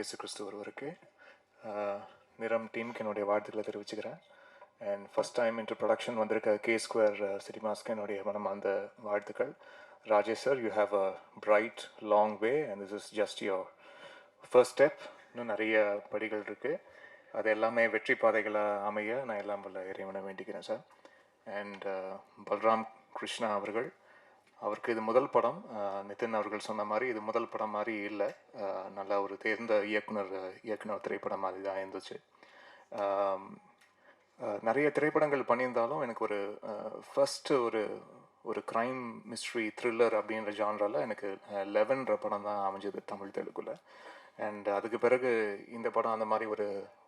இயேசு கிறிஸ்து ஒருவருக்கு நிறம் டீமுக்கு என்னுடைய வாழ்த்துக்களை தெரிவிச்சுக்கிறேன். And first time introduction வந்திருக்க கே ஸ்கொயர் சினிமாஸ்க்கு என்னுடைய மனமார்ந்த வாழ்த்துக்கள். Rajesh sir, you have a bright long way and this is just your first step. இன்னும் நிறைய படிகள் இருக்குது. அது எல்லாமே வெற்றி பாதைகளாக அமைய நான் எல்லாம் வல்ல இறைவனை வேண்டிக்கிறேன் சார். அண்ட் பல்ராம் கிருஷ்ணா அவருக்கு இது முதல் படம். நிதின் அவர்கள் சொன்ன மாதிரி இது முதல் படம் மாதிரி இல்லை. நல்ல ஒரு தேர்ந்த இயக்குனர் திரைப்படம் மாதிரி தான் இருந்துச்சு. நிறைய திரைப்படங்கள் பண்ணியிருந்தாலும் எனக்கு ஒரு ஃபஸ்ட்டு ஒரு க்ரைம் மிஸ்ட்ரி த்ரில்லர் அப்படின்ற ஜான்ரால் எனக்கு 11 படம் தான் அமைஞ்சது தமிழ் தெலுங்குல. அண்ட் அதுக்கு பிறகு இந்த படம் அந்த மாதிரி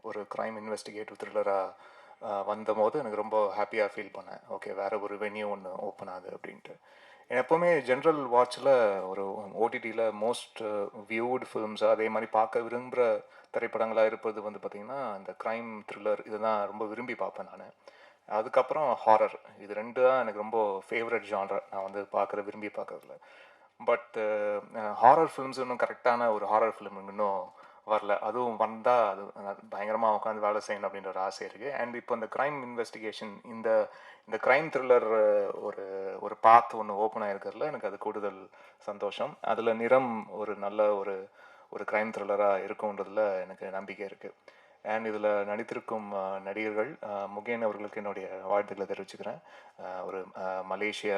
ஒரு க்ரைம் இன்வெஸ்டிகேட்டிவ் த்ரில்லராக வந்தபோது எனக்கு ரொம்ப ஹாப்பியாக ஃபீல் பண்ணேன். ஓகே, வேறு ஒரு வென்யூ ஒன்று ஓப்பன் ஆகுது அப்படின்ட்டு. எப்போவுமே ஜென்ரல் வாட்சில் ஒரு ஓடிடியில் மோஸ்ட் வியூடு ஃபிலிம்ஸாக அதே மாதிரி பார்க்க விரும்புகிற திரைப்படங்களாக இருப்பது வந்து பார்த்திங்கன்னா இந்த க்ரைம் த்ரில்லர் இதுதான் ரொம்ப விரும்பி பார்ப்பேன் நான். அதுக்கப்புறம் ஹாரர், இது ரெண்டு தான் எனக்கு ரொம்ப ஃபேவரட் ஜான்ரா நான் வந்து விரும்பி பார்க்குறதுல. பட் ஹாரர் ஃபிலிம்ஸ் இன்னும் கரெக்டான ஒரு ஹாரர் ஃபிலிம் இன்னும் வரல. அதுவும் வந்தால் அது பயங்கரமாக உட்காந்து வேலை செய்யணும் அப்படின்ற ஒரு ஆசை இருக்குது. அண்ட் இப்போ இந்த க்ரைம் இன்வெஸ்டிகேஷன் இந்த க்ரைம் த்ரில்லர் ஒரு பாத் ஒன்று ஓப்பன் ஆகிருக்கிறதுல எனக்கு அது கூடுதல் சந்தோஷம். அதில் நிறம் ஒரு நல்ல ஒரு க்ரைம் த்ரில்லராக இருக்கும்ன்றதில் எனக்கு நம்பிக்கை இருக்குது. அண்ட் இதில் நடித்திருக்கும் நடிகர்கள் முகேன் அவர்களுக்கு என்னுடைய வாழ்த்துக்களை தெரிவிச்சுக்கிறேன். ஒரு மலேசிய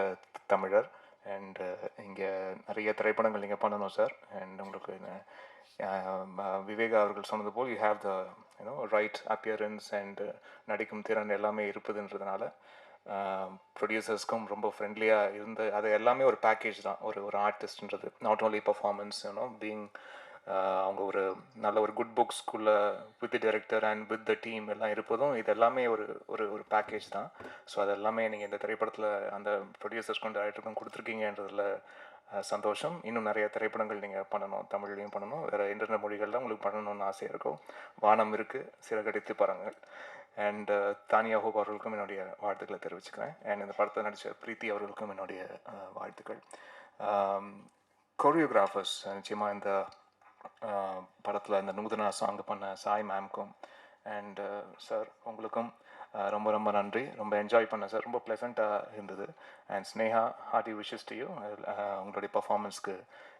தமிழர். அண்ட் இங்கே நிறைய திரைப்படங்கள் நீங்கள் பண்ணணும் சார். அண்ட் உங்களுக்கு விவேகா அவர்கள் சொன்னது போல் you have the right appearance and நடிக்கும் திறன் எல்லாமே இருப்பதுன்றதுனால ப்ரொடியூசர்ஸ்க்கும் ரொம்ப ஃப்ரெண்ட்லியாக அது எல்லாமே ஒரு பேக்கேஜ் தான். ஒரு ஆர்டிஸ்ட்ன்றது நாட் ஓன்லி பர்ஃபார்மன்ஸ், பீயிங் அவங்க ஒரு நல்ல ஒரு குட் புக்ஸ்குள்ளே with director and with the team எல்லாம் இருப்பதும் இது எல்லாமே ஒரு பேக்கேஜ் தான். ஸோ அது எல்லாமே நீங்கள் இந்த திரைப்படத்தில் அந்த ப்ரொடியூசர்ஸ்க்கும் டைரக்டருக்கும் கொடுத்துருக்கீங்கன்றதில் சந்தோஷம். இன்னும் நிறைய திரைப்படங்கள் நீங்கள் பண்ணணும், தமிழ்லையும் பண்ணணும், வேறு இன்டர்நெட் மொழிகளில் உங்களுக்கு பண்ணணும்னு ஆசையாக இருக்கும். வானம் இருக்குது, சிறகடித்து பாருங்கள். அண்ட் தானியா ஹோப் அவர்களுக்கும் என்னுடைய வாழ்த்துக்களை தெரிவிச்சுக்கிறேன். அண்ட் இந்த படத்தை நடித்த பிரீத்தி அவர்களுக்கும் என்னுடைய வாழ்த்துக்கள். கொரியோகிராஃபர்ஸ் நிச்சயமாக இந்த படத்தில் இந்த நூதனா சாங் பண்ண சாய் மேம்க்கும் அண்ட் சார் உங்களுக்கும் ரொம்ப ரொம்ப நன்றி. ரொம்ப என்ஜாய் பண்ணேன் சார், ரொம்ப ப்ளசண்ட்டாக இருந்தது. And Sneha, hearty wishes to you. உங்களுடைய பர்ஃபார்மன்ஸ்க்கு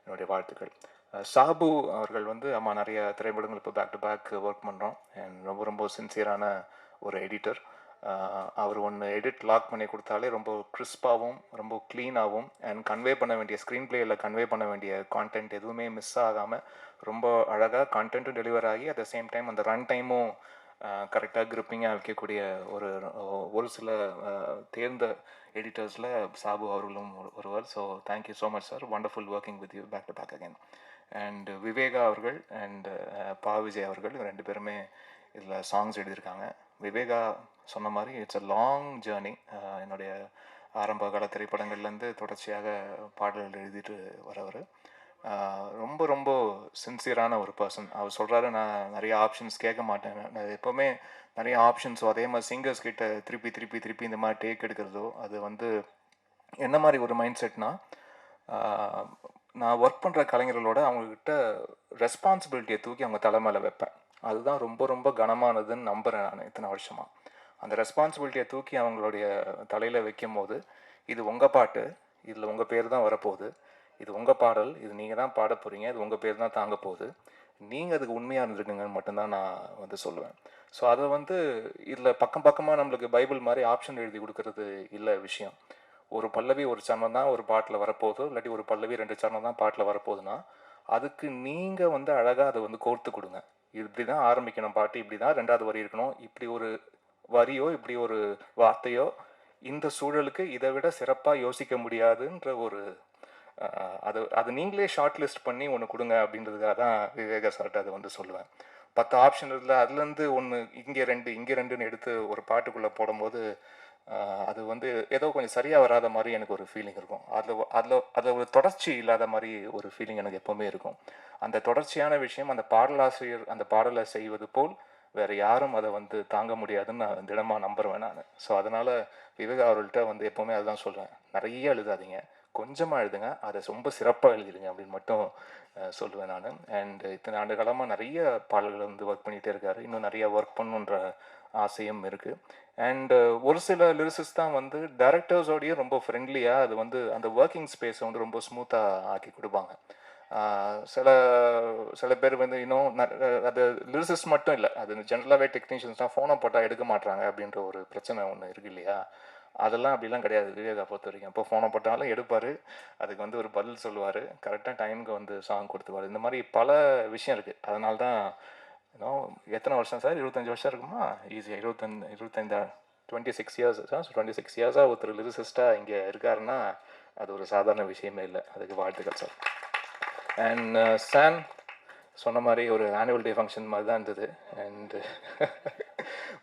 என்னுடைய வாழ்த்துக்கள். சாபு அவர்கள் வந்து நிறைய திரைப்படங்கள் இப்போ பேக் டு பேக் ஒர்க் பண்ணுறோம். அண்ட் ரொம்ப ரொம்ப சின்சியரான ஒரு எடிட்டர். அவர் ஒன்று எடிட் லாக் பண்ணி கொடுத்தாலே ரொம்ப கிறிஸ்பாகவும் ரொம்ப க்ளீனாகவும் அண்ட் கன்வே பண்ண வேண்டிய ஸ்க்ரீன் பிளேயில் கன்வே பண்ண வேண்டிய கான்டென்ட் எதுவுமே மிஸ் ஆகாமல் ரொம்ப அழகாக கான்டென்ட்டும் டெலிவர் ஆகி அட் த சேம் டைம் அந்த ரன் டைமும் கரெக்டாக கிரிப்பிங்காக வைக்கக்கூடிய ஒரு சில தேர்ந்த எடிட்டர்ஸில் சாபு அவர்களும் ஒருவர். So thank you so much sir, wonderful working with you back to back again. And Viveka அவர்கள் அண்ட் பா விஜய் அவர்கள் ரெண்டு பேருமே இதில் சாங்ஸ் எழுதியிருக்காங்க. விவேகா சொன்ன மாதிரி இட்ஸ் அ லாங் ஜேர்னி. என்னுடைய ஆரம்ப கால திரைப்படங்கள்லேருந்து தொடர்ச்சியாக பாடல்கள் எழுதிட்டு வரவர். ரொம்ப ரொம்ப சின்சியரான ஒரு பர்சன். அவர் சொல்கிறாரு, நான் நிறைய ஆப்ஷன்ஸ் கேட்க மாட்டேன், நான் எப்போவுமே நிறைய ஆப்ஷன்ஸோ அதே மாதிரி சிங்கர்ஸ் கிட்ட திருப்பி இந்த மாதிரி டேக் எடுக்கிறதோ அது வந்து என்ன மாதிரி ஒரு மைண்ட் செட்னா, நான் ஒர்க் பண்ணுற கலைஞர்களோட அவங்கக்கிட்ட ரெஸ்பான்சிபிலிட்டியை தூக்கி அவங்க தலைமையில வைப்பேன். அதுதான் ரொம்ப ரொம்ப கனமானதுன்னு நம்புகிறேன் நான் இத்தனை வருஷமாக. அந்த ரெஸ்பான்சிபிலிட்டியை தூக்கி அவங்களுடைய தலையில் வைக்கும் போது, இது உங்கள் பாட்டு, இதில் உங்கள் பேர் தான் வரப்போகுது, இது உங்கள் பாடல், இது நீங்கள் தான் பாட போகிறீங்க, இது உங்கள் பேர் தான் தாங்க போகுது, நீங்கள் அதுக்கு உண்மையாக இருந்துருக்குங்கன்னு மட்டும்தான் நான் வந்து சொல்லுவேன். ஸோ அதை வந்து இதில் பக்கமாக நம்மளுக்கு பைபிள் மாதிரி ஆப்ஷன் எழுதி கொடுக்கறது இல்லை விஷயம். ஒரு பல்லவி ஒரு சரணம் தான் ஒரு பாட்டில் வரப்போகுது, இல்லாட்டி ஒரு பல்லவி 2 சரணம் தான் பாட்டில் வரப்போகுதுன்னா அதுக்கு நீங்கள் வந்து அழகாக அதை வந்து கோர்த்து கொடுங்க. இப்படி தான் ஆரம்பிக்கணும் பாட்டு, இப்படி தான் 2வது வரி இருக்கணும், இப்படி ஒரு வரியோ இப்படி ஒரு வார்த்தையோ இந்த சூழலுக்கு இதை விட சிறப்பாக யோசிக்க முடியாதுன்ற அது நீங்களே ஷார்ட் லிஸ்ட் பண்ணி ஒன்று கொடுங்க அப்படின்றதுக்காக தான் விவேக சார்ட்ட அதை வந்து சொல்லுவேன். 10 ஆப்ஷன் இல்லை, அதுலேருந்து ஒன்று இங்கே 2 எடுத்து ஒரு பாட்டுக்குள்ளே போடும்போது அது வந்து ஏதோ கொஞ்சம் சரியாக வராத மாதிரி எனக்கு ஒரு ஃபீலிங் இருக்கும். அதில் ஒரு தொடர்ச்சி இல்லாத மாதிரி ஒரு ஃபீலிங் எனக்கு எப்போவுமே இருக்கும். அந்த தொடர்ச்சியான விஷயம் அந்த பாடலாசிரியர் அந்த பாடலை செய்வது போல் வேறு யாரும் அதை வந்து தாங்க முடியாதுன்னு நான் திடமாக நம்புறேன் நான். ஸோ அதனால் விவேக் அவர்கள்ட்ட வந்து எப்போவுமே அதுதான் சொல்கிறேன், நிறைய எழுதாதீங்க, கொஞ்சமாக எழுதுங்க, அதை ரொம்ப சிறப்பாக எழுதிடுங்க அப்படின்னு மட்டும் சொல்லுவேன் நான். அண்ட் இத்தனை ஆண்டு காலமாக நிறைய பாடல்கள் வந்து ஒர்க் பண்ணிகிட்டே இருக்காரு. இன்னும் நிறைய ஒர்க் பண்ணுன்ற ஆசையும் இருக்குது. அண்டு ஒரு சில லிரிசிஸ்ட் தான் வந்து டேரக்டர்ஸோடையும் ரொம்ப ஃப்ரெண்ட்லியாக அது வந்து அந்த ஒர்க்கிங் ஸ்பேஸை வந்து ரொம்ப ஸ்மூத்தாக ஆக்கி கொடுப்பாங்க. சில சில பேர் வந்து இன்னும் அது லிரிசிஸ்ட் மட்டும் இல்லை, அது ஜென்ரலாகவே டெக்னீஷியன்ஸ் தான் ஃபோனை போட்டால் எடுக்க மாட்டாங்க அப்படின்ற ஒரு பிரச்சனை ஒன்று இருக்குது இல்லையா? அதெல்லாம் அப்படிலாம் கிடையாது விவேகா பொறுத்த வரைக்கும். இப்போ ஃபோனை போட்டாலும் எடுப்பார், அதுக்கு வந்து ஒரு பதில் சொல்லுவார், கரெக்டாக டைமுக்கு வந்து சாங் கொடுத்துருவார். இந்த மாதிரி பல விஷயம் இருக்குது. அதனால தான் இன்னும் எத்தனை வருஷம் சார்? 25 வருஷம் இருக்குமா? ஈஸியாக 25 26 இயர்ஸ் சார். 26 இயர்ஸாக ஒருத்தர் லிரிசிஸ்டாக இங்கே இருக்காருன்னா அது ஒரு சாதாரண விஷயமே இல்லை. அதுக்கு வாழ்த்துக்கள் சார். அண்ட் சான் சொன்ன மாதிரி ஒரு ஆனுவல் டே ஃபங்க்ஷன் மாதிரி தான் இருந்தது. And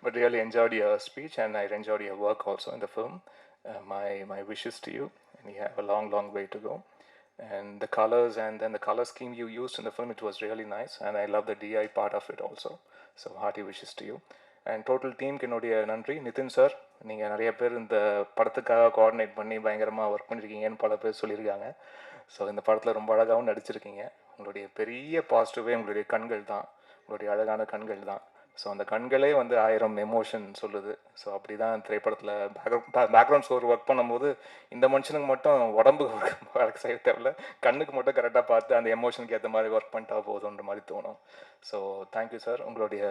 but really enjoyed your speech and I enjoyed your work also in the film. My wishes to you, and you have a long way to go. And the colors and then the color scheme you used in the film, it was really nice, and I love the DI part of it also. So hearty wishes to you. And total team என்னுடைய நன்றி. Nitin sir, நீங்கள் நிறைய பேர் இந்த படத்துக்காக coordinate பண்ணி பயங்கரமாக work பண்ணியிருக்கீங்கன்னு பல பேர் சொல்லியிருக்காங்க. ஸோ இந்த படத்தில் ரொம்ப அழகாகவும் நடிச்சிருக்கீங்க. உங்களுடைய பெரிய பாசிட்டிவே உங்களுடைய கண்கள் தான், உங்களுடைய அழகான கண்கள் தான். ஸோ அந்த கண்களே வந்து 1000 எமோஷன் சொல்லுது. ஸோ அப்படி தான் திரைப்படத்தில் பேக்ரவுண்ட் ஸ்கோர் ஒர்க் பண்ணும்போது இந்த மனுஷனுக்கு மட்டும் உடம்பு ஒர்க் செய்ய தேவையில்ல, கண்ணுக்கு மட்டும் கரெக்டாக பார்த்து அந்த எமோஷனுக்கு ஏற்ற மாதிரி ஒர்க் பண்ணிட்டா போதுன்ற மாதிரி தோணும். ஸோ தேங்க்யூ சார், உங்களுடைய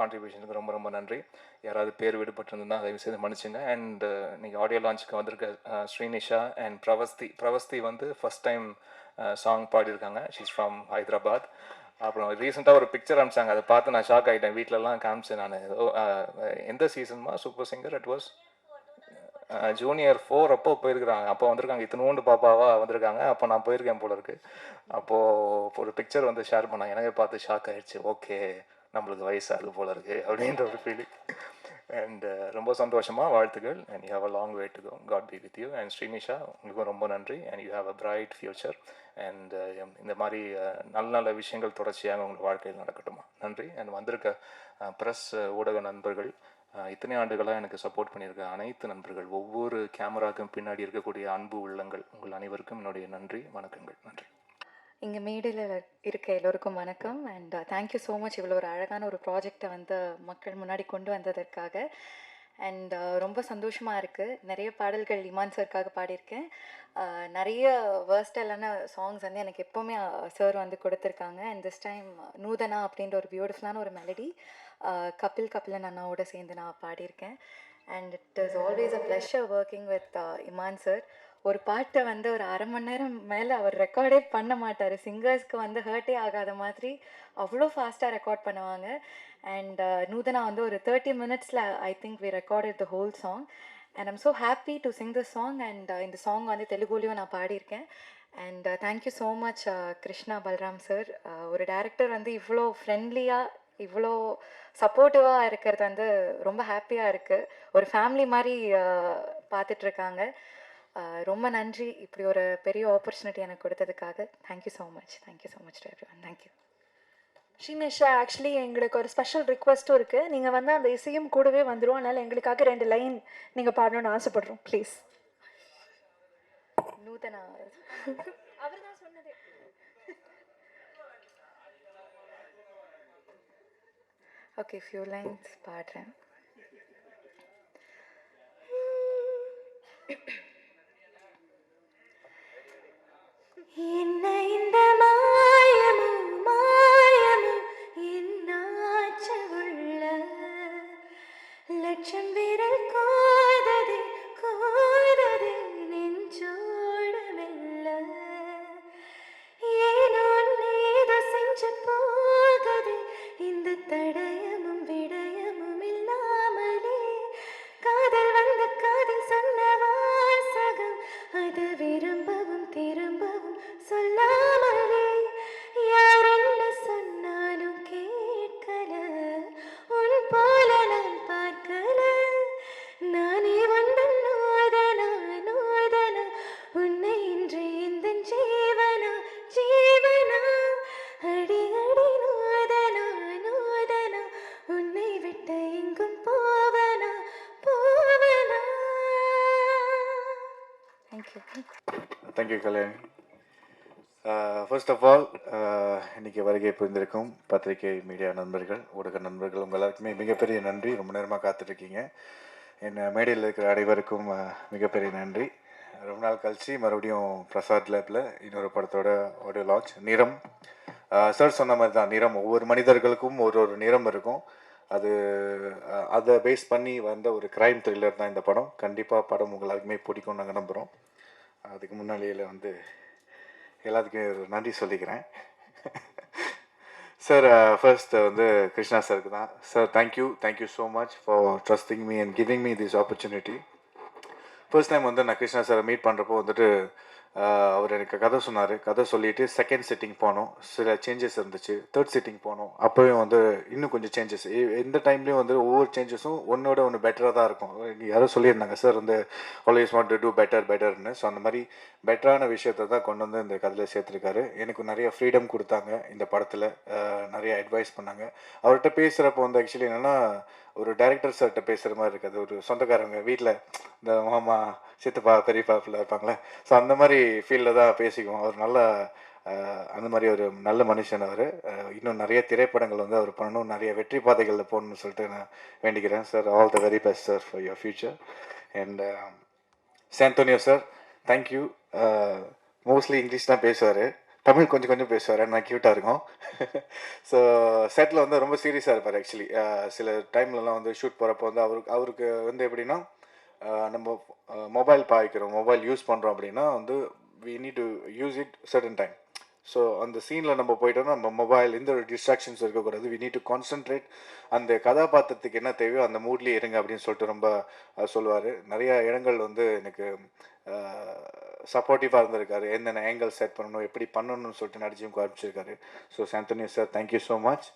கான்ட்ரிபியூஷனுக்கு ரொம்ப நன்றி. யாராவது பேர் விடுபட்டிருந்ததுன்னா தயவு செய்து மன்னிச்சுங்க. அண்ட் நீங்கள் ஆடியோ லான்ச்சுக்கு வந்திருக்க ஸ்ரீனிஷா அண்ட் பிரவஸ்தி வந்து ஃபஸ்ட் டைம் சாங் பாடியிருக்காங்க. She's from Hyderabad. அப்புறம் ரீசெண்டாக ஒரு பிக்சர் அனுப்பிச்சாங்க, அதை பார்த்து நான் ஷாக் ஆகிட்டேன். வீட்டிலலாம் காமிச்சேன் நான். எந்த சீசன்மா super singer? It was junior 4 அப்போ போயிருக்கிறாங்க. அப்போ வந்திருக்காங்க, இத்தனோண்டு பாப்பாவாக வந்திருக்காங்க. அப்போ நான் போயிருக்கேன் போல இருக்கு. அப்போது ஒரு பிக்சர் வந்து ஷேர் பண்ணாங்க, எனக்கு பார்த்து ஷாக் ஆகிடுச்சு. ஓகே, நம்மளுக்கு வயசாகுது போல இருக்குது அப்படின்ற ஒரு ஃபீலிங். அண்ட் ரொம்ப சந்தோஷமாக வாழ்த்துக்கள். And you have a long way to go. God be with you. And Srinisha, உங்களுக்கும் ரொம்ப நன்றி. And you have a bright future. And இந்த மாதிரி நல்ல விஷயங்கள் தொடர்ச்சியாக உங்கள் வாழ்க்கையில் நடக்கட்டுமா. நன்றி. அண்ட் வந்திருக்க ப்ரெஸ் ஊடக நண்பர்கள், இத்தனை ஆண்டுகளாக எனக்கு சப்போர்ட் பண்ணியிருக்க அனைத்து நண்பர்கள், ஒவ்வொரு கேமராவுக்கும் பின்னாடி இருக்கக்கூடிய அன்பு உள்ளங்கள், உங்கள் அனைவருக்கும் என்னுடைய நன்றி, வணக்கங்கள். நன்றி. இங்கே மேடையில் இருக்க எல்லோருக்கும் வணக்கம். அண்ட் தேங்க்யூ ஸோ மச் இவ்வளோ ஒரு அழகான ஒரு ப்ராஜெக்டை வந்து மக்கள் முன்னாடி கொண்டு வந்ததற்காக. அண்ட் ரொம்ப சந்தோஷமாக இருக்குது. நிறைய பாடல்கள் இமான் சாருக்காக பாடியிருக்கேன். நிறைய வேர்ஸ்டைலான சாங்ஸ் வந்து எனக்கு எப்போவுமே சார் வந்து கொடுத்துருக்காங்க. அண்ட் திஸ் டைம் நூதனா அப்படின்ற ஒரு பியூட்டிஃபுல்லான ஒரு மெலடி கபிலன் அண்ணாவோட சேர்ந்து நான் பாடியிருக்கேன். And it is always a pleasure working with Imman sir. ஒரு பாட்டை வந்து ஒரு 1/2 மணி நேரம் மேலே அவர் ரெக்கார்டே பண்ண மாட்டார். சிங்கர்ஸ்க்கு வந்து ஹர்ட்டே ஆகாத மாதிரி அவ்வளோ ஃபாஸ்ட்டாக ரெக்கார்ட் பண்ணுவாங்க. அண்ட் நூதனா வந்து ஒரு 30 மினிட்ஸில் I think we recorded the whole song. And I'm so happy to sing this song. And இந்த சாங் வந்து தெலுங்குலேயும் நான் பாடியிருக்கேன். And thank you so much Krishna Balram sir. ஒரு டேரக்டர் வந்து இவ்வளோ ஃப்ரெண்ட்லியாக இவ்வளோ சப்போர்ட்டிவாக இருக்கிறது வந்து ரொம்ப ஹாப்பியாக இருக்குது. ஒரு ஃபேமிலி மாதிரி பார்த்துட்ருக்காங்க. ரொம்ப நன்றி இப்படி ஒரு பெரிய ஆப்பர்ச்சுனிட்டி எனக்கு கொடுத்ததுக்காக. Thank you so much to everyone. Thank you. Srinisha, actually எங்களுக்கு ஒரு ஸ்பெஷல் ரிக்வெஸ்ட்டும் இருக்குது. நீங்கள் வந்து அந்த இசையும் கூடவே வந்துடும். அதனால் எங்களுக்காக 2 லைன் நீங்கள் பாடணும்னு ஆசைப்படுறோம், ப்ளீஸ். நூதனா அவர் தான் சொன்னதே. ஓகே, ஃபியூ லைன்ஸ் பாடுறேன். என்ன இந்த மாயமும் என்னாச்சு உள்ள லட்சம் விரல் கோததே நெஞ்சோடு மெல்ல ஏனோ ஏதோ செஞ்சு போகதே இந்த தடயமும் விடயமும் இல்லாமலே காதல் வந்த காதல் சொன்ன வாசகம் அது விரும்பவும் திரும்பவும் சொல்லாமல் thank you. Thank you Kalyani. First of all இன்றைக்கி வருகை புரிந்திருக்கும் பத்திரிகை மீடியா நண்பர்கள், ஊடக நண்பர்கள் உங்கள் எல்லாருக்குமே மிகப்பெரிய நன்றி. ரொம்ப நேரமாக காத்துட்ருக்கீங்க. என் மேடையில் இருக்கிற அனைவருக்கும் மிகப்பெரிய நன்றி. ரொம்ப நாள் கழிச்சு மறுபடியும் பிரசாத் லேப்பில் இன்னொரு படத்தோட ஆடியோ லான்ச். நிறம் சார் சொன்ன மாதிரி தான், நிறம் ஒவ்வொரு மனிதர்களுக்கும் ஒரு ஒரு நிறம் இருக்கும். அது அதை பேஸ் பண்ணி வந்த ஒரு க்ரைம் த்ரில்லர் தான் இந்த படம். கண்டிப்பாக படம் உங்கள் எல்லாருக்குமே பிடிக்கும்னு நாங்கள் நம்புகிறோம். அதுக்கு முன்னாடியில் வந்து எல்லாத்துக்கும் ஒரு நன்றி சொல்லிக்கிறேன். சார் ஃபர்ஸ்ட் வந்து கிருஷ்ணா சாருக்கு தான். Sir thank you so much for trusting me and giving me this opportunity. First time வந்து நான் கிருஷ்ணா சாரை மீட் பண்ணுறப்போ வந்துட்டு அவர் எனக்கு கதை சொன்னார். கதை சொல்லிவிட்டு செகண்ட் சிட்டிங் போனோம், சில சேஞ்சஸ் இருந்துச்சு. தேர்ட் சிட்டிங் போனோம், அப்போயும் வந்து இன்னும் கொஞ்சம் சேஞ்சஸ். எந்த டைம்லேயும் வந்து ஒவ்வொரு சேஞ்சஸும் ஒன்றோட ஒன்று பெட்டராக தான் இருக்கும். யாரோ சொல்லியிருந்தாங்க சார் வந்து ஆல்வேஸ் வாண்ட் டு டூ பெட்டர்னு. ஸோ அந்த மாதிரி பெட்டரான விஷயத்தை தான் கொண்டு வந்து இந்த கதையில் சேர்த்துருக்காரு. எனக்கு நிறைய ஃப்ரீடம் கொடுத்தாங்க இந்த படத்தில், நிறைய அட்வைஸ் பண்ணாங்க. அவர்கிட்ட பேசுகிறப்போ வந்து ஆக்சுவலி என்னென்னா ஒரு டைரக்டர் சார்கிட்ட பேசுகிற மாதிரி இருக்காது. ஒரு சொந்தக்காரங்க வீட்டில் இந்த மாமா சித்தப்பா பெரியப்பாப்பில் இருப்பாங்களே, ஸோ அந்த மாதிரி ஃபீல்டில் தான் பேசிக்குவோம். அவர் நல்ல அந்த மாதிரி ஒரு நல்ல மனுஷன் அவர். இன்னும் நிறைய திரைப்படங்கள் வந்து அவர் பண்ணணும், நிறைய வெற்றி பாதைகளில் போகணும்னு சொல்லிட்டு நான் வேண்டிக்கிறேன். Sir all the very best sir for your future. And Santhonio sir thank you. Mostly English தான் பேசுவார், தமிழ் கொஞ்சம் கொஞ்சம் பேசுவார், நான் க்யூட்டாக இருக்கும். ஸோ செட்டில் வந்து ரொம்ப சீரியஸாக இருப்பார் ஆக்சுவலி. சில டைம்லலாம் வந்து ஷூட் போகிறப்போ வந்து அவருக்கு வந்து எப்படின்னா, நம்ம மொபைல் பாய்க்கிறோம், மொபைல் யூஸ் பண்ணுறோம் அப்படின்னா வந்து we need to use it certain time. So அந்த சீனில் நம்ம போயிட்டோம்னா நம்ம மொபைல் எந்த ஒரு டிஸ்ட்ராக்ஷன்ஸ் இருக்கக்கூடாது. வி நீட் டு கான்சன்ட்ரேட், அந்த கதாபாத்திரத்துக்கு என்ன தேவையோ அந்த மூட்லேயே இருங்க அப்படின்னு சொல்லிட்டு ரொம்ப சொல்லுவார். நிறைய இடங்கள் வந்து எனக்கு சப்போர்ட்டிவாக இருந்திருக்காரு. என்னென்ன ஆங்கிள் செட் பண்ணணும், எப்படி பண்ணணும்னு சொல்லிட்டு நடிச்சும் காமிச்சிருக்காரு. So Santhonio sir thank you so much.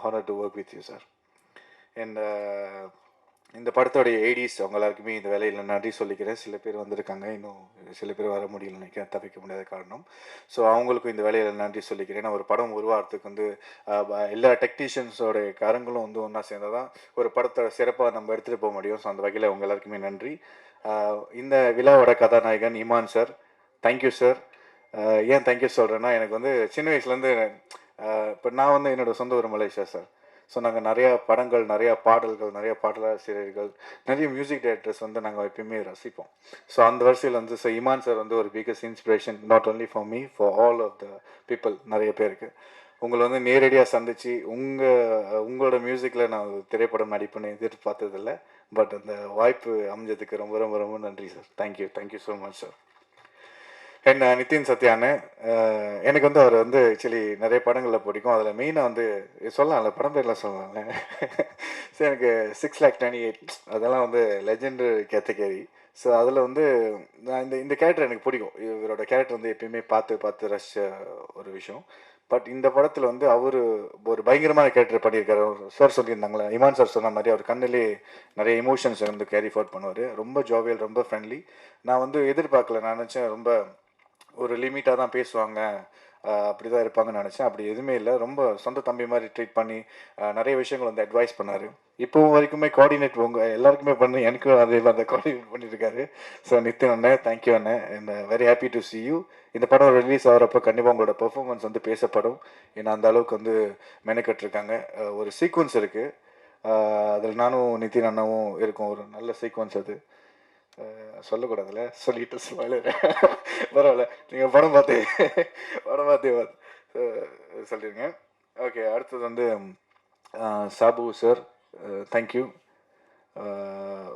Honour to work with you sir. And இந்த படத்தோடைய ஏடிஸ் அவங்க எல்லாருக்குமே இந்த வேலையில் நன்றி சொல்லிக்கிறேன். சில பேர் வந்திருக்காங்க, இன்னும் சில பேர் வர முடியல நினைக்கிறேன், தவிர்க்க முடியாத காரணம். ஸோ அவங்களுக்கும் இந்த வேலையில் நன்றி சொல்லிக்கிறேன். ஒரு படம் உருவாகிறதுக்கு வந்து எல்லா டெக்னீஷியன்ஸோட கரங்களும் வந்து ஒன்றா சேர்ந்தால் தான் ஒரு படத்தை சிறப்பாக நம்ம எடுத்துகிட்டு போக முடியும். ஸோ அந்த வகையில் அவங்க எல்லாருக்குமே நன்றி. இந்த விழாவோட கதாநாயகன் இமான் சார் தேங்க்யூ சார். ஏன் தேங்க்யூ சொல்கிறேன்னா, எனக்கு வந்து சின்ன வயசுலேருந்து இப்போ நான் வந்து என்னோடய சொந்த ஊர் மலேசியா சார். ஸோ நாங்கள் நிறையா படங்கள், நிறையா பாடல்கள், நிறையா பாடலாசிரியர்கள், நிறைய மியூசிக் டைரக்டர்ஸ் வந்து நாங்கள் எப்பயுமே ரசிப்போம். ஸோ அந்த வரிசையில் வந்து ஸோ இமான் சார் வந்து ஒரு biggest inspiration, not only for me, for all of the people. நிறைய பேருக்கு உங்களை வந்து நேரடியாக சந்தித்து உங்களோட மியூசிக்கில் நான் திரைப்படம் நடிப்புன்னு எதிர்பார்த்ததில்லை. பட் அந்த வாய்ப்பு அமைஞ்சதுக்கு ரொம்ப ரொம்ப ரொம்ப நன்றி sir. Thank you so much sir. என்ன நிதின் சத்யானு, எனக்கு வந்து அவர் வந்து ஆக்சுவலி நிறைய படங்களில் பிடிக்கும். அதில் மெயினாக வந்து சொல்லலாம்ல, படம் பேர்லாம் சொல்லலாம்ல. ஸோ எனக்கு 6,28,000 அதெல்லாம் வந்து லெஜெண்டு கேட்டகரி. ஸோ அதில் வந்து நான் இந்த கேரக்டர் எனக்கு பிடிக்கும். இவரோட கேரக்டர் வந்து எப்பயுமே பார்த்து ரசித்த ஒரு விஷயம். பட் இந்த படத்தில் வந்து அவர் ஒரு பயங்கரமான கேரக்டர் பண்ணியிருக்காரு. சார் சொல்லியிருந்தாங்களே, இமான் சார் சொன்ன மாதிரி அவர் கண்ணிலே நிறைய எமோஷன்ஸ் வந்து கேரி ஃபார்வர்ட் பண்ணுவார். ரொம்ப ஜோவியல், ரொம்ப ஃப்ரெண்ட்லி. நான் வந்து எதிர்பார்க்கல, நான் நினச்சேன் ரொம்ப ஒரு லிமிட்டாக தான் பேசுவாங்க, அப்படி தான் இருப்பாங்கன்னு நினச்சேன். அப்படி எதுவுமே இல்லை, ரொம்ப சொந்த தம்பி மாதிரி ட்ரீட் பண்ணி நிறைய விஷயங்கள் வந்து அட்வைஸ் பண்ணார். இப்போவும் வரைக்குமே கோஆர்டினேட் உங்கள் எல்லாருக்குமே பண்ணி எனக்கும் அதே மாதிரி தான் கோஆர்டினேட் பண்ணியிருக்காரு. ஸோ நித்தின் அண்ணன் தேங்க்யூ அண்ணன், and very happy to C you. இந்த படம் ரிலீஸ் ஆகிறப்போ கண்டிப்பாக உங்களோட பெர்ஃபார்மன்ஸ் வந்து பேசப்படும். ஏன்னா அந்த அளவுக்கு வந்து மெனக்கட்டுருக்காங்க. ஒரு சீக்வன்ஸ் இருக்குது, அதில் நானும் நித்தின் அண்ணாவும் இருக்கும். ஒரு நல்ல சீக்வன்ஸ் அது, சொல்லக்கூடாதுல்ல, சொல்லிட்டு பரவாயில்ல, நீங்கள் படம் பார்த்தே சொல்லிடுங்க. ஓகே, அடுத்தது வந்து சாபு சார் தேங்க்யூ.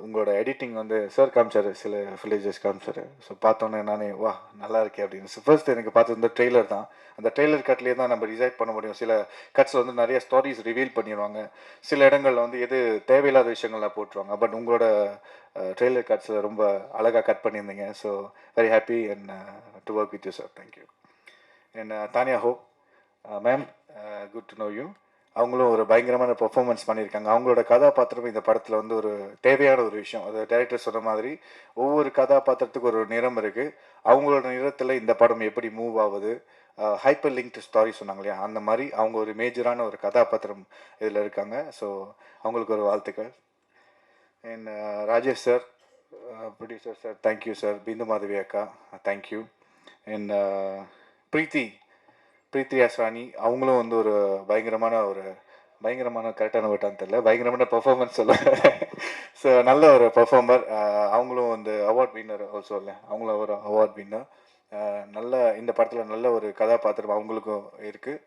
உங்களோட எடிட்டிங் வந்து சார் காமிச்சார், சில ஃபிலேஜஸ் காமிச்சார். ஸோ பார்த்தோன்னே நானே வா நல்லா இருக்கே அப்படின்னு. ஃபர்ஸ்ட் எனக்கு பார்த்தது இந்த ட்ரெய்லர் தான். அந்த ட்ரெய்லர் கட்லேயே தான் நம்ம டிசைட் பண்ண முடியும். சில கட்ஸில் வந்து நிறைய ஸ்டோரிஸ் ரிவீல் பண்ணிடுவாங்க, சில இடங்களில் வந்து எது தேவையில்லாத விஷயங்கள்லாம் போட்டுருவாங்க. பட் உங்களோட ட்ரெய்லர் கட்ஸில் ரொம்ப அழகாக கட் பண்ணியிருந்தீங்க. So very happy and to work with you sir. Thank you. And Tania hope ma'am, good to know you. அவங்களும் ஒரு பயங்கரமான பெர்ஃபார்மன்ஸ் பண்ணியிருக்காங்க. அவங்களோட கதாபாத்திரம் இந்த படத்தில் வந்து ஒரு தேவையான ஒரு விஷயம். அது டைரக்டர் சொன்ன மாதிரி ஒவ்வொரு கதாபாத்திரத்துக்கு ஒரு நிறம் இருக்குது. அவங்களோட நிறத்தில் இந்த படம் எப்படி மூவ் ஆகுது, ஹைப்பர் லிங்க்டு ஸ்டாரி சொன்னாங்க இல்லையா, அந்த மாதிரி அவங்க ஒரு மேஜரான ஒரு கதாபாத்திரம் இதில் இருக்காங்க. ஸோ அவங்களுக்கு ஒரு வாழ்த்துக்கள். And Rajesh sir, producer sir thank you sir. Bindu Madhavi அக்கா தேங்க்யூ. அண்ட் பிரீத்தி அஸ்ரானி அவங்களும் வந்து ஒரு பயங்கரமான கரெக்டான வேட்டான்னு தெரியல, பயங்கரமான பெர்ஃபார்மன்ஸ் சொல்ல. ஸோ நல்ல ஒரு பெர்ஃபார்மர். அவங்களும் வந்து அவார்ட் வின்னர் ஆல்சோ இல்லை, அவங்களும் ஒரு அவார்ட் வின்னர். நல்ல இந்த படத்தில் நல்ல ஒரு கதாபாத்திரம் அவங்களுக்கும் இருக்குது.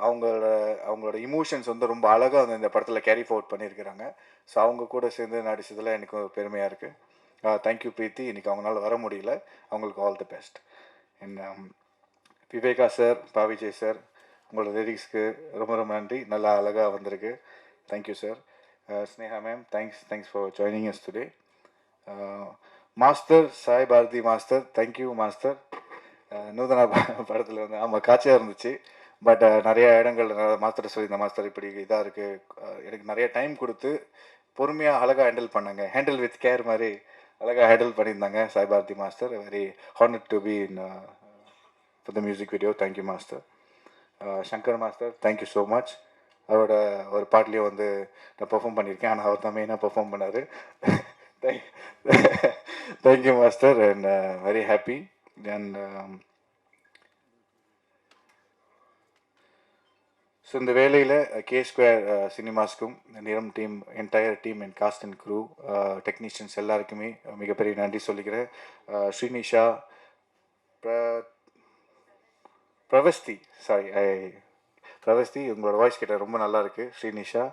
அவங்களோட இமோஷன்ஸ் வந்து ரொம்ப அழகாக வந்து இந்த படத்தில் கேரி ஃபார்வர்ட் பண்ணியிருக்கிறாங்க. ஸோ அவங்க கூட சேர்ந்து நடிச்சதில் எனக்கு ஒரு பெருமையாக இருக்குது. தேங்க்யூ பிரீத்தி. இன்றைக்கி அவங்களால வர முடியல, அவங்களுக்கு all the best. And Viveka sir, Pa Vijay sir, உங்களோட லிரிக்ஸ்க்கு ரொம்ப ரொம்ப நன்றி. நல்லா அழகாக வந்திருக்கு. Thank you sir. Sneha ma'am thanks for joining us today. Master Sai Bharathi master, thank you master. நூதனா படத்தில் வந்து ஆமாம் காட்சியாக இருந்துச்சு. பட் நிறைய இடங்கள் மாஸ்டர் சொல்லி இந்த மாஸ்டர் இப்படி இதாக இருக்குது, எனக்கு நிறைய டைம் கொடுத்து பொறுமையாக அழகாக ஹேண்டில் வித் கேர் மாதிரி அழகாக ஹேண்டில் பண்ணியிருந்தாங்க Sai Bharathi master. Very honoured to be in for the music video. Thank you master. Shankar master thank you so much. அவரோட ஒரு பாட்லேயும் வந்து நான் பெர்ஃபார்ம் பண்ணியிருக்கேன், ஆனால் அவர் தான் மெயினாக பெர்ஃபார்ம் பண்ணார். Thank you master. And very happy. And so இந்த வேலையில் K2 சினிமாஸ்க்கும் நிறம் team, entire team and cast and crew, technicians எல்லாருக்குமே மிகப்பெரிய நன்றி சொல்லிக்கிறேன். ஸ்ரீனிஷா, பிரவஸ்தி, உங்களோட வாய்ஸ் கேட்ட ரொம்ப நல்லா இருக்குது. Srinisha,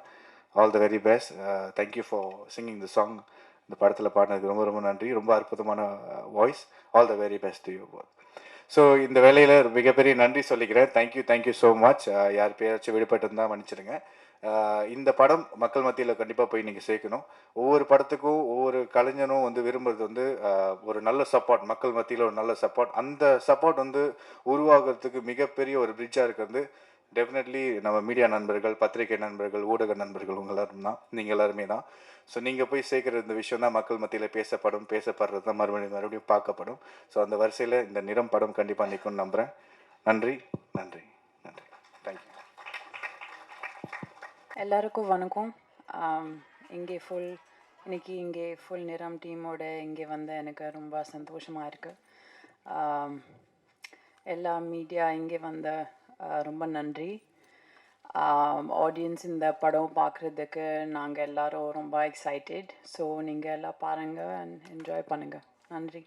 all the very best. Thank you for singing the song. இந்த படத்தில் பாடினதுக்கு ரொம்ப ரொம்ப நன்றி. ரொம்ப அற்புதமான voice. All the very best you both. So இந்த வேலையில் மிகப்பெரிய நன்றி சொல்லிக்கிறேன். Thank you so much. யார் பேராச்சும் விடுபட்டிருந்தால் மன்னிச்சிடுங்க. இந்த படம் மக்கள் மத்தியில் கண்டிப்பாக போய் நீங்கள் சேர்க்கணும். ஒவ்வொரு படத்துக்கும் ஒவ்வொரு கலைஞனும் வந்து விரும்புறது வந்து ஒரு நல்ல சப்போர்ட், மக்கள் மத்தியில் ஒரு நல்ல சப்போர்ட். அந்த சப்போர்ட் வந்து உருவாகிறதுக்கு மிகப்பெரிய ஒரு பிரிட்ஜாக இருக்கிறது டெஃபினெட்லி நம்ம மீடியா நண்பர்கள், பத்திரிகை நண்பர்கள், ஊடக நண்பர்கள், நீங்கள் எல்லாருமே தான். ஸோ நீங்கள் போய் சேர்க்குற இந்த விஷயம் தான் மக்கள் மத்தியில் பேசப்படுறது தான் மறுபடியும் பார்க்கப்படும். ஸோ அந்த வரிசையில் இந்த நிறம் படம் கண்டிப்பாக நிற்கும்னு நம்புகிறேன். நன்றி. தேங்க்யூ. எல்லாருக்கும் வணக்கம். இன்னைக்கு இங்கே ஃபுல் நிறம் டீமோட இங்கே வந்து எனக்கு ரொம்ப சந்தோஷமாக இருக்குது. எல்லா மீடியா இங்கே வந்த ரொம்ப நன்றி. ஆடியன்ஸ் இந்த படம் பார்க்குறதுக்கு நாங்கள் எல்லோரும் ரொம்ப எக்ஸைட்டட். ஸோ நீங்கள் எல்லாம் பாருங்கள் அண்ட் என்ஜாய் பண்ணுங்கள். நன்றி.